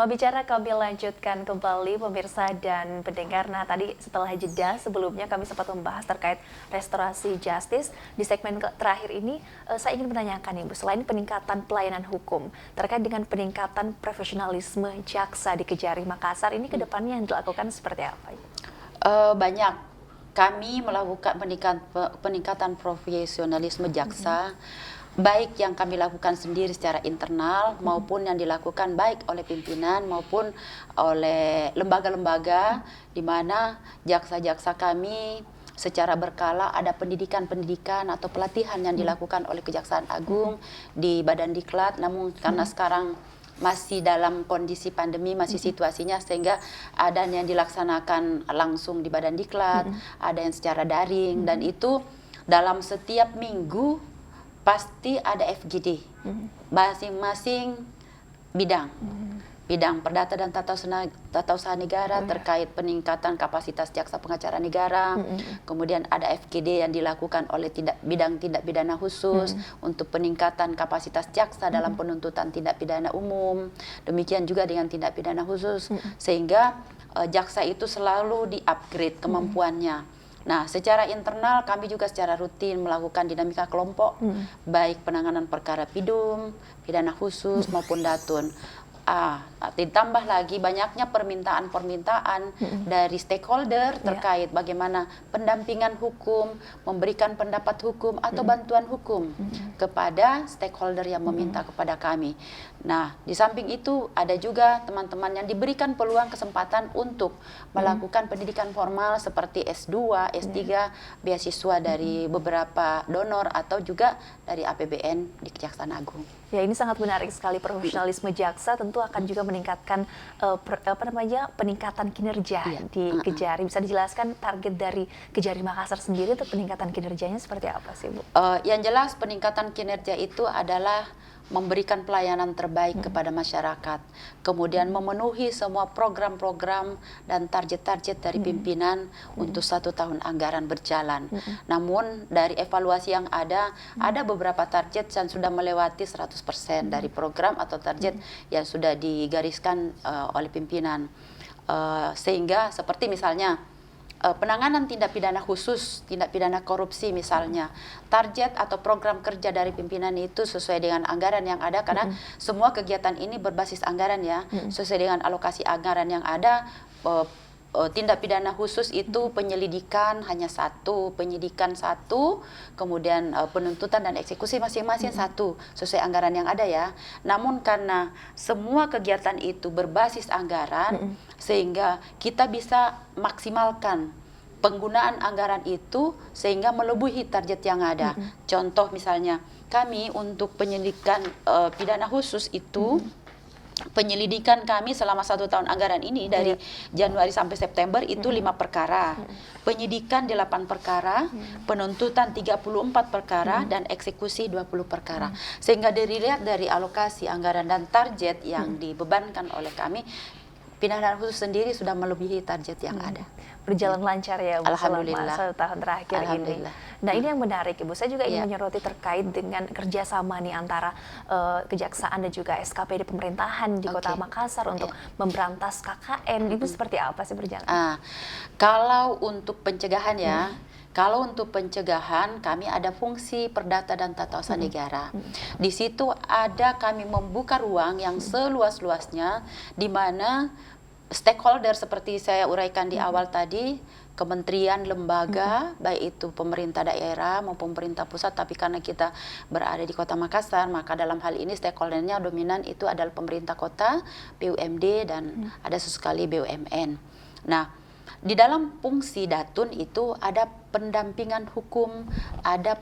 Mau bicara kami lanjutkan kembali pemirsa dan pendengar. Nah tadi setelah jeda sebelumnya kami sempat membahas terkait restorasi justice. Di segmen terakhir ini saya ingin menanyakan Ibu, selain peningkatan pelayanan hukum terkait dengan peningkatan profesionalisme jaksa di Kejari Makassar, ini kedepannya yang dilakukan seperti apa? Banyak. Kami melakukan peningkatan profesionalisme jaksa, baik yang kami lakukan sendiri secara internal maupun yang dilakukan baik oleh pimpinan maupun oleh lembaga-lembaga, di mana jaksa-jaksa kami secara berkala ada pendidikan-pendidikan atau pelatihan yang dilakukan oleh Kejaksaan Agung di Badan Diklat. Namun karena sekarang masih dalam kondisi pandemi, masih situasinya, sehingga ada yang dilaksanakan langsung di Badan Diklat, ada yang secara daring, dan itu dalam setiap minggu pasti ada FGD masing-masing bidang. Bidang perdata dan tata usaha negara terkait peningkatan kapasitas jaksa pengacara negara. Kemudian ada FGD yang dilakukan oleh bidang tindak pidana khusus untuk peningkatan kapasitas jaksa dalam penuntutan tindak pidana umum. Demikian juga dengan tindak pidana khusus, sehingga jaksa itu selalu di-upgrade kemampuannya. Nah, secara internal kami juga secara rutin melakukan dinamika kelompok, baik penanganan perkara pidum, pidana khusus maupun datun. Ditambah lagi banyaknya permintaan-permintaan dari stakeholder terkait bagaimana pendampingan hukum, memberikan pendapat hukum atau bantuan hukum kepada stakeholder yang meminta kepada kami. Nah, di samping itu ada juga teman-teman yang diberikan peluang kesempatan untuk melakukan pendidikan formal seperti S2, S3, beasiswa dari beberapa donor atau juga dari APBN di Kejaksaan Agung. Ya, ini sangat menarik sekali. Profesionalisme jaksa tentu akan juga meningkatkan peningkatan kinerja di Kejari. Bisa dijelaskan target dari Kejari Makassar sendiri untuk peningkatan kinerjanya seperti apa sih, Bu? Yang jelas peningkatan kinerja itu adalah memberikan pelayanan terbaik kepada masyarakat, kemudian memenuhi semua program-program dan target-target dari pimpinan untuk 1 tahun anggaran berjalan. Namun dari evaluasi yang ada beberapa target yang sudah melewati 100% dari program atau target yang sudah digariskan oleh pimpinan. Sehingga seperti misalnya penanganan tindak pidana khusus, tindak pidana korupsi misalnya, target atau program kerja dari pimpinan itu sesuai dengan anggaran yang ada, karena semua kegiatan ini berbasis anggaran ya, sesuai dengan alokasi anggaran yang ada. Tindak pidana khusus itu penyelidikan hanya 1, penyidikan 1, kemudian penuntutan dan eksekusi masing-masing 1, sesuai anggaran yang ada ya. Namun karena semua kegiatan itu berbasis anggaran, sehingga kita bisa maksimalkan penggunaan anggaran itu sehingga melebihi target yang ada. Contoh misalnya, kami untuk penyelidikan pidana khusus itu, penyelidikan kami selama 1 tahun anggaran ini dari Januari sampai September itu 5 perkara, penyidikan 8 perkara, penuntutan 34 perkara, dan eksekusi 20 perkara. Sehingga dilihat dari alokasi anggaran dan target yang dibebankan oleh kami, pidana khusus sendiri sudah melebihi target yang ada. Berjalan lancar ya, Bu, Alhamdulillah. selama 1 tahun terakhir ini. Nah, ini yang menarik, Ibu. Saya juga ingin menyoroti terkait dengan kerjasama nih antara Kejaksaan dan juga SKPD pemerintahan di Kota Makassar untuk memberantas KKN. Itu seperti apa sih berjalan? Kalau untuk pencegahan ya, kalau untuk pencegahan kami ada fungsi perdata dan tata usaha negara. Di situ ada kami membuka ruang yang seluas-luasnya, di mana stakeholder seperti saya uraikan di awal tadi, kementerian, lembaga, baik itu pemerintah daerah maupun pemerintah pusat, tapi karena kita berada di Kota Makassar, maka dalam hal ini stakeholdernya dominan itu adalah pemerintah kota, BUMD, dan ada sesekali BUMN. Nah, di dalam fungsi Datun itu ada pendampingan hukum, ada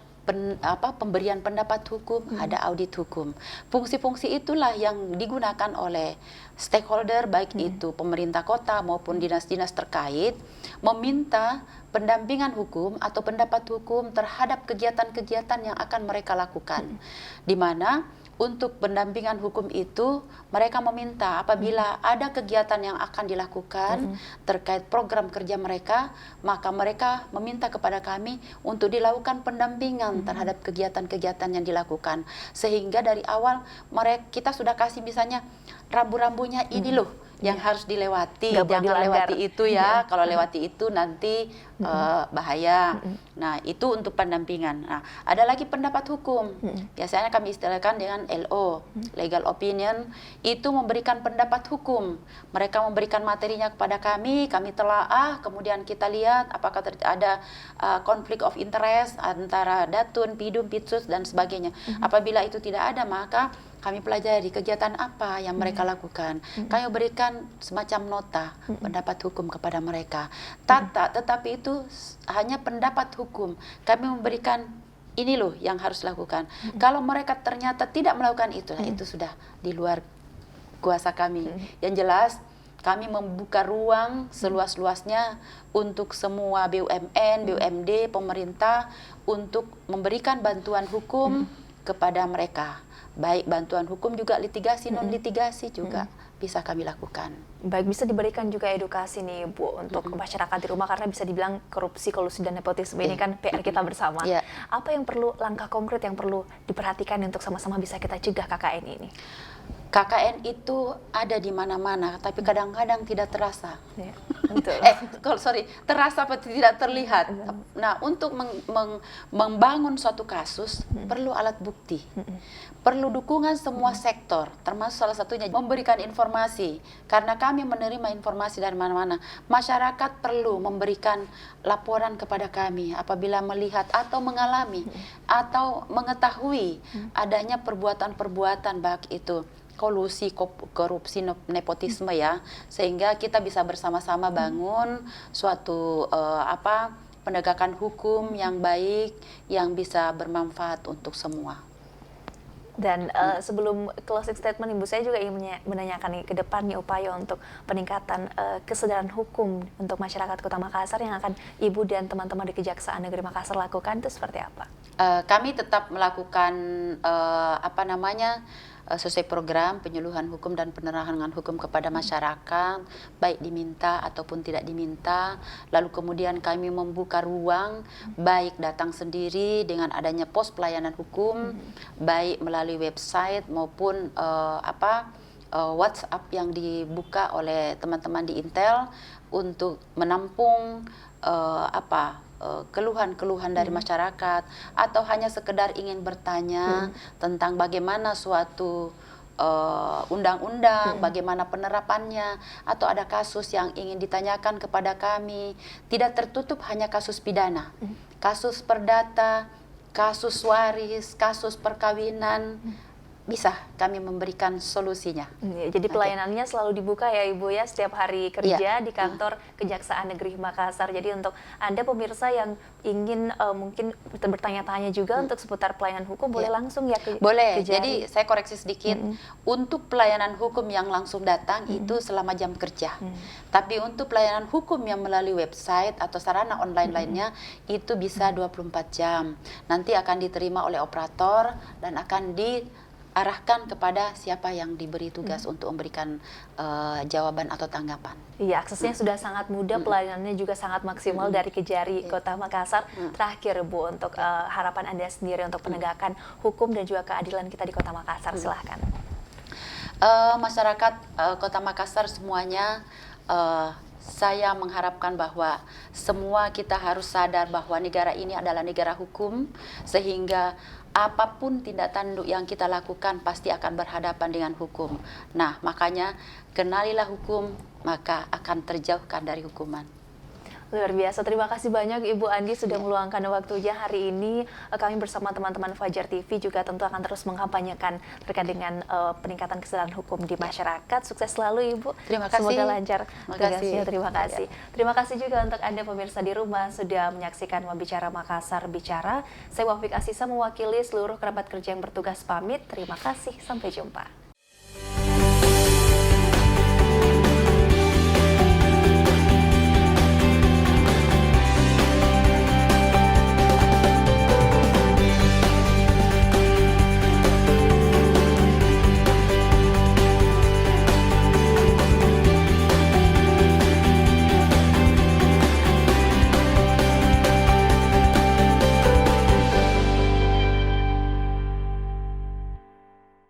pemberian pendapat hukum, ada audit hukum. Fungsi-fungsi itulah yang digunakan oleh stakeholder, baik itu pemerintah kota maupun dinas-dinas terkait, meminta pendampingan hukum atau pendapat hukum terhadap kegiatan-kegiatan yang akan mereka lakukan. Di mana untuk pendampingan hukum itu mereka meminta apabila ada kegiatan yang akan dilakukan terkait program kerja mereka, maka mereka meminta kepada kami untuk dilakukan pendampingan terhadap kegiatan-kegiatan yang dilakukan. Sehingga dari awal kita sudah kasih misalnya rambu-rambunya ini loh yang harus dilewati, jangan lewati itu ya. Kalau lewati itu nanti bahaya. Nah, itu untuk pendampingan. Nah, ada lagi pendapat hukum. Biasanya kami istilahkan dengan LO, legal opinion, itu memberikan pendapat hukum. Mereka memberikan materinya kepada kami telaah, kemudian kita lihat apakah ada konflik of interest antara datun, pidum, pitsus dan sebagainya. Apabila itu tidak ada, maka kami pelajari kegiatan apa yang mereka lakukan. Kami berikan semacam nota pendapat hukum kepada mereka. Tetapi itu hanya pendapat hukum. Kami memberikan ini loh yang harus lakukan. Kalau mereka ternyata tidak melakukan itu, nah itu sudah di luar kuasa kami. Yang jelas kami membuka ruang seluas-luasnya untuk semua BUMN, BUMD, pemerintah untuk memberikan bantuan hukum kepada mereka. Baik bantuan hukum juga litigasi, non litigasi juga bisa kami lakukan. Baik, bisa diberikan juga edukasi nih Bu untuk masyarakat di rumah, karena bisa dibilang korupsi, kolusi dan nepotisme ini kan PR kita bersama. Apa yang perlu, langkah konkret yang perlu diperhatikan untuk sama-sama bisa kita cegah KKN ini? KKN itu ada di mana-mana, tapi kadang-kadang tidak terasa. Terasa atau tidak terlihat. Nah, untuk membangun suatu kasus perlu alat bukti, perlu dukungan semua sektor, termasuk salah satunya memberikan informasi. Karena kami menerima informasi dari mana-mana, masyarakat perlu memberikan laporan kepada kami apabila melihat atau mengalami atau mengetahui adanya perbuatan-perbuatan baik itu kolusi, korupsi, nepotisme ya, sehingga kita bisa bersama-sama bangun suatu penegakan hukum yang baik yang bisa bermanfaat untuk semua. Dan sebelum closing statement Ibu, saya juga ingin menanyakan nih ke depan nih upaya untuk peningkatan kesadaran hukum untuk masyarakat Kota Makassar yang akan Ibu dan teman-teman di Kejaksaan Negeri Makassar lakukan itu seperti apa? Kami tetap melakukan sesuai program penyuluhan hukum dan penerangan hukum kepada masyarakat, baik diminta ataupun tidak diminta. Lalu kemudian kami membuka ruang, baik datang sendiri dengan adanya pos pelayanan hukum, baik melalui website maupun WhatsApp yang dibuka oleh teman-teman di Intel untuk menampung keluhan-keluhan dari masyarakat, atau hanya sekedar ingin bertanya tentang bagaimana suatu undang-undang, bagaimana penerapannya, atau ada kasus yang ingin ditanyakan kepada kami. Tidak tertutup hanya kasus pidana, kasus perdata, kasus waris, kasus perkawinan, bisa kami memberikan solusinya. Jadi pelayanannya selalu dibuka ya Ibu ya, setiap hari kerja di kantor Kejaksaan Negeri Makassar. Jadi untuk Anda pemirsa yang ingin mungkin bertanya-tanya juga untuk seputar pelayanan hukum, boleh langsung ya ke Boleh. Jadi saya koreksi sedikit, untuk pelayanan hukum yang langsung datang itu selama jam kerja. Tapi untuk pelayanan hukum yang melalui website atau sarana online lainnya itu bisa 24 jam. Nanti akan diterima oleh operator dan akan diarahkan kepada siapa yang diberi tugas untuk memberikan jawaban atau tanggapan. Iya, aksesnya sudah sangat mudah, pelayanannya juga sangat maksimal dari Kejari Kota Makassar. Terakhir Bu, untuk harapan Anda sendiri untuk penegakan hukum dan juga keadilan kita di Kota Makassar, silahkan. Masyarakat Kota Makassar semuanya, saya mengharapkan bahwa semua kita harus sadar bahwa negara ini adalah negara hukum, sehingga apapun tindak tanduk yang kita lakukan pasti akan berhadapan dengan hukum. Nah, makanya kenalilah hukum, maka akan terjauhkan dari hukuman. Luar biasa, terima kasih banyak Ibu Andi sudah meluangkan waktunya hari ini. Kami bersama teman-teman Fajar TV juga tentu akan terus mengkampanyekan terkait dengan peningkatan kesadaran hukum di masyarakat. Sukses selalu Ibu. Terima kasih. Semoga lancar tugasnya. Terima kasih. Terima kasih juga untuk Anda pemirsa di rumah sudah menyaksikan Wawancara Makassar Bicara. Saya Wafik Asisa mewakili seluruh kerabat kerja yang bertugas pamit. Terima kasih, sampai jumpa.